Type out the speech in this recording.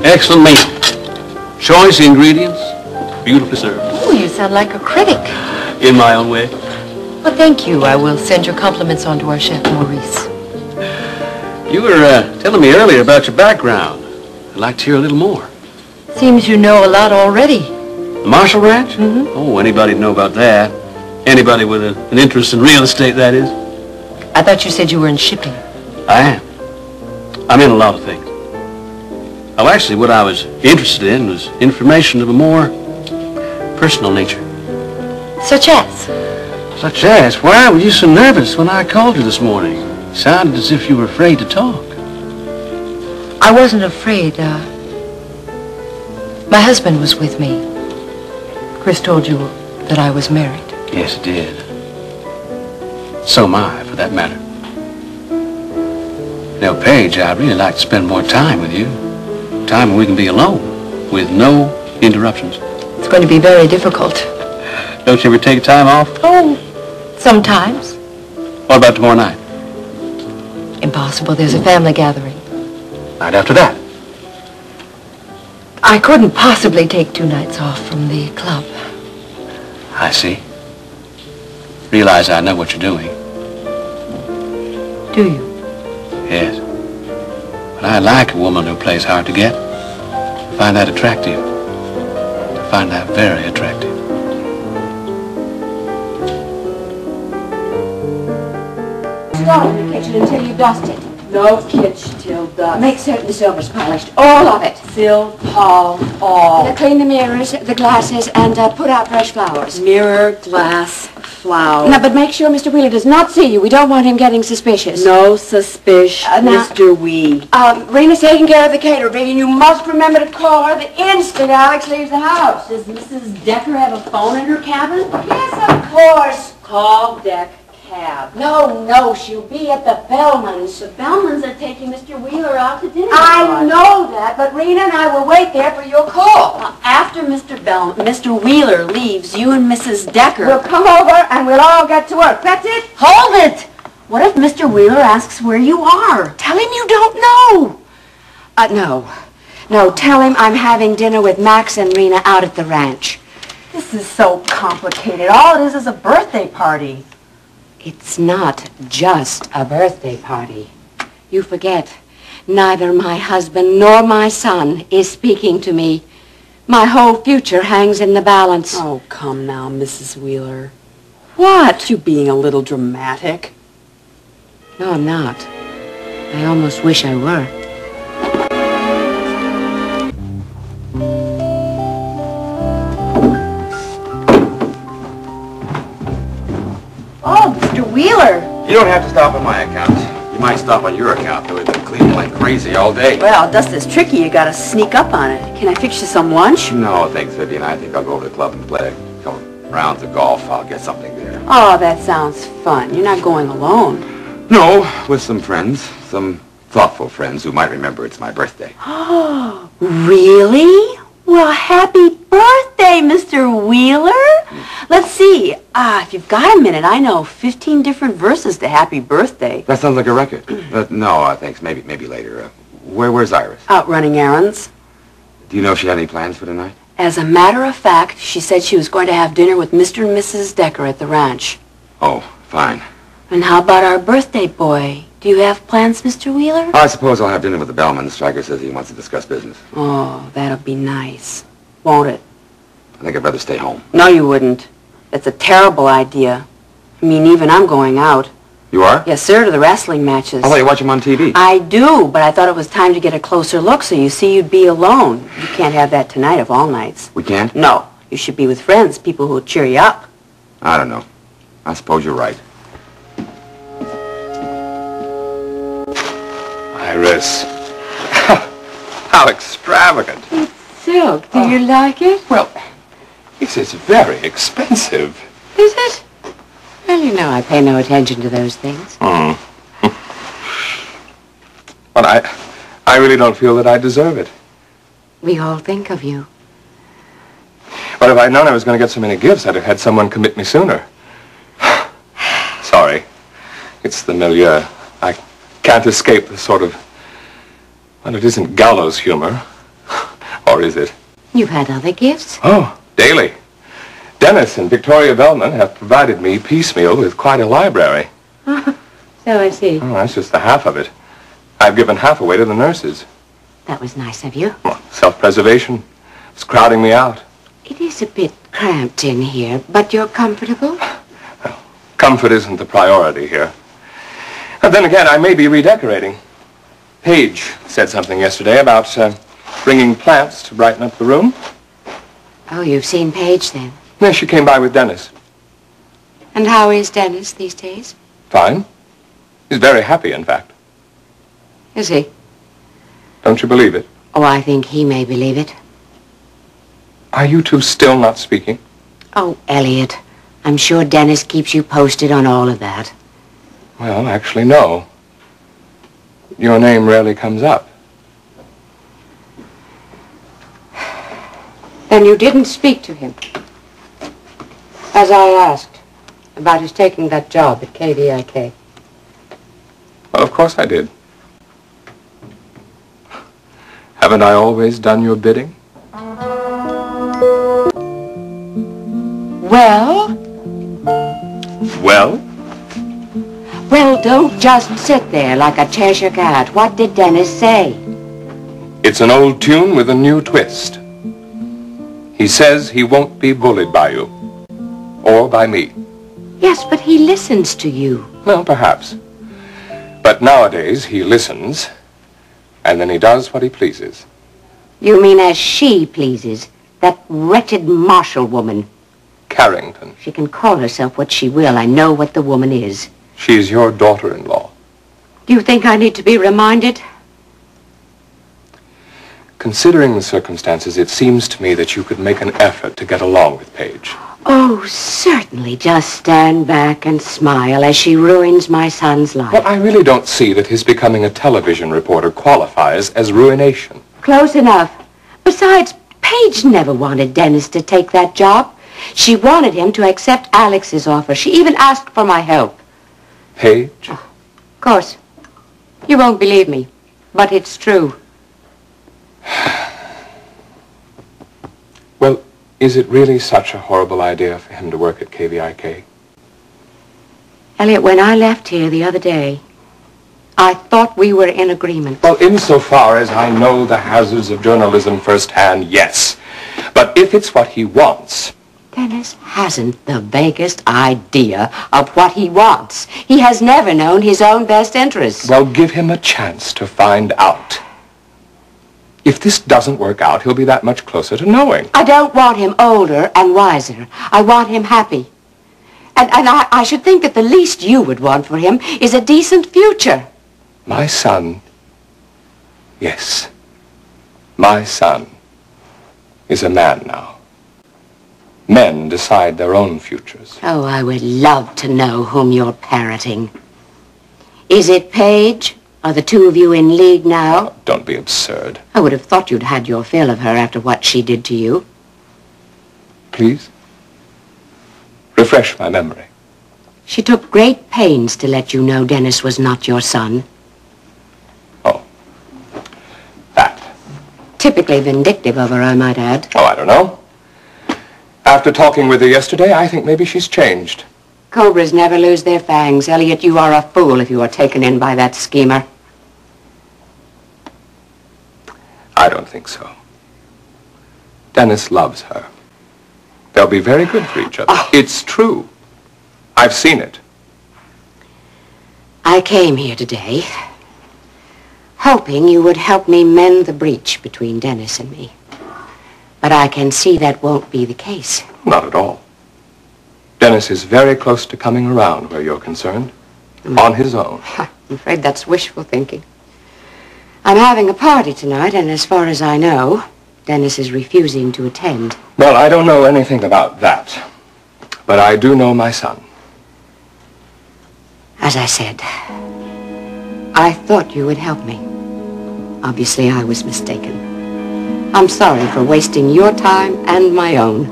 Excellent meal. Choice ingredients, beautifully served. Oh, you sound like a critic. In my own way. Well, thank you. I will send your compliments on to our chef, Maurice. You were telling me earlier about your background. I'd like to hear a little more. Seems you know a lot already. The Marshall Ranch? Mm-hmm. Oh, anybody'd know about that. Anybody with an interest in real estate, that is. I thought you said you were in shipping. I am. I'm in a lot of things. Well, actually, what I was interested in was information of a more personal nature. Such as? Such as, why were you so nervous when I called you this morning? It sounded as if you were afraid to talk. I wasn't afraid. My husband was with me. Chris told you that I was married. Yes, it did. So am I, for that matter. Now, Paige, I'd really like to spend more time with you. Time when we can be alone, with no interruptions. It's going to be very difficult. Don't you ever take time off? Oh, sometimes. What about tomorrow night? Impossible. There's a family gathering. Night after that? I couldn't possibly take 2 nights off from the club. I see. Realize I know what you're doing. Do you? Yes. But I like a woman who plays hard to get. I find that attractive. I find that very attractive. Stall in the kitchen until you dust it. No kitchen till dust. Make certain the silver's polished. All of it. Sil, Paul, all. Now clean the mirrors, the glasses, and put out fresh flowers. Mirror, glass, flower. Now, but make sure Mr. Wheeler does not see you. We don't want him getting suspicious. No suspicion, now- Mr. Wee. Rena's taking care of the catering, and you must remember to call her the instant Alex leaves the house. Does Mrs. Decker have a phone in her cabin? Yes, of course. Call Deck cab. No, she'll be at the Bellmans. The Bellmans are taking Mr. Wheeler out to dinner. I know that, but Rena and I will wait there for your call. After Mr. Wheeler leaves, you and Mrs. Decker... We'll come over and we'll all get to work. That's it? Hold it! What if Mr. Wheeler asks where you are? Tell him you don't know. No, tell him I'm having dinner with Max and Rena out at the ranch. This is so complicated. All it is a birthday party. It's not just a birthday party. You forget, neither my husband nor my son is speaking to me. My whole future hangs in the balance. Oh, come now, Mrs. Wheeler. What? You being a little dramatic. No, I'm not. I almost wish I were. Oh, Mr. Wheeler. You don't have to stop on my account. You might stop on your account, though. We've been cleaning like crazy all day. Well, dust is tricky. You gotta sneak up on it. Can I fix you some lunch? No, thanks, Vivian. I think I'll go over to the club and play a couple rounds of golf. I'll get something there. Oh, that sounds fun. You're not going alone. No, with some friends. Some thoughtful friends who might remember it's my birthday. Oh, really? Well, happy birthday, Mr. Wheeler. Let's see. If you've got a minute, I know 15 different verses to Happy Birthday. That sounds like a record. No, thanks. Maybe later. Where's Iris? Out running errands. Do you know if she had any plans for tonight? As a matter of fact, she said she was going to have dinner with Mr. and Mrs. Decker at the ranch. Oh, fine. And how about our birthday boy? Do you have plans, Mr. Wheeler? I suppose I'll have dinner with the Bellmans. Stryker says he wants to discuss business. Oh, that'll be nice. Won't it? I think I'd rather stay home. No, you wouldn't. That's a terrible idea. I mean, even I'm going out. You are? Yes, sir, to the wrestling matches. I thought you watch them on TV. I do, but I thought it was time to get a closer look, so you see you'd be alone. You can't have that tonight of all nights. We can't? No. You should be with friends, people who'll cheer you up. I don't know. I suppose you're right. Iris. How extravagant. It's silk. Do you like it? Well, it's very expensive. Is it? Well, you know I pay no attention to those things. But I really don't feel that I deserve it. We all think of you. But if I'd known I was going to get so many gifts, I'd have had someone commit me sooner. Sorry. It's the milieu. I can't escape the sort of Well, it isn't gallows humor. Or is it? You've had other gifts? Oh, daily. Dennis and Victoria Bellman have provided me piecemeal with quite a library. So I see. Oh, that's just the half of it. I've given half away to the nurses. That was nice of you. Well, self-preservation. It's crowding me out. It is a bit cramped in here, but you're comfortable? Well, comfort isn't the priority here. And then again, I may be redecorating. Paige said something yesterday about bringing plants to brighten up the room. Oh, you've seen Paige then? Yes, she came by with Dennis. And how is Dennis these days? Fine. He's very happy, in fact. Is he? Don't you believe it? Oh, I think he may believe it. Are you two still not speaking? Oh, Elliot, I'm sure Dennis keeps you posted on all of that. Well, actually, no. Your name rarely comes up. Then you didn't speak to him, as I asked, about his taking that job at KVIK. Well, of course I did. Haven't I always done your bidding? Well? Well? Well, don't just sit there like a Cheshire cat. What did Dennis say? It's an old tune with a new twist. He says he won't be bullied by you. Or by me. Yes, but he listens to you. Well, perhaps. But nowadays he listens, and then he does what he pleases. You mean as she pleases? That wretched Marshall woman. Carrington. She can call herself what she will. I know what the woman is. She's your daughter-in-law. Do you think I need to be reminded? Considering the circumstances, it seems to me that you could make an effort to get along with Paige. Oh, certainly. Just stand back and smile as she ruins my son's life. Well, I really don't see that his becoming a television reporter qualifies as ruination. Close enough. Besides, Paige never wanted Dennis to take that job. She wanted him to accept Alex's offer. She even asked for my help. Paige? Of course. You won't believe me, but it's true. Well, is it really such a horrible idea for him to work at KVIK? Elliot, when I left here the other day, I thought we were in agreement. Well, insofar as I know the hazards of journalism firsthand, yes. But if it's what he wants... Dennis hasn't the vaguest idea of what he wants. He has never known his own best interests. Well, give him a chance to find out. If this doesn't work out, he'll be that much closer to knowing. I don't want him older and wiser. I want him happy. And I should think that the least you would want for him is a decent future. My son, yes, my son is a man now. Men decide their own futures. Oh, I would love to know whom you're parroting. Is it Paige? Are the two of you in league now? Oh, don't be absurd. I would have thought you'd had your fill of her after what she did to you. Please? Refresh my memory. She took great pains to let you know Dennis was not your son. Oh. That. Typically vindictive of her, I might add. Oh, I don't know. After talking with her yesterday, I think maybe she's changed. Cobras never lose their fangs. Elliot, you are a fool if you are taken in by that schemer. I don't think so. Dennis loves her. They'll be very good for each other. Oh. It's true. I've seen it. I came here today hoping you would help me mend the breach between Dennis and me. But I can see that won't be the case. Not at all. Dennis is very close to coming around where you're concerned. On his own. I'm afraid that's wishful thinking. I'm having a party tonight, and as far as I know, Dennis is refusing to attend. Well, I don't know anything about that. But I do know my son. As I said, I thought you would help me. Obviously, I was mistaken. I'm sorry for wasting your time and my own.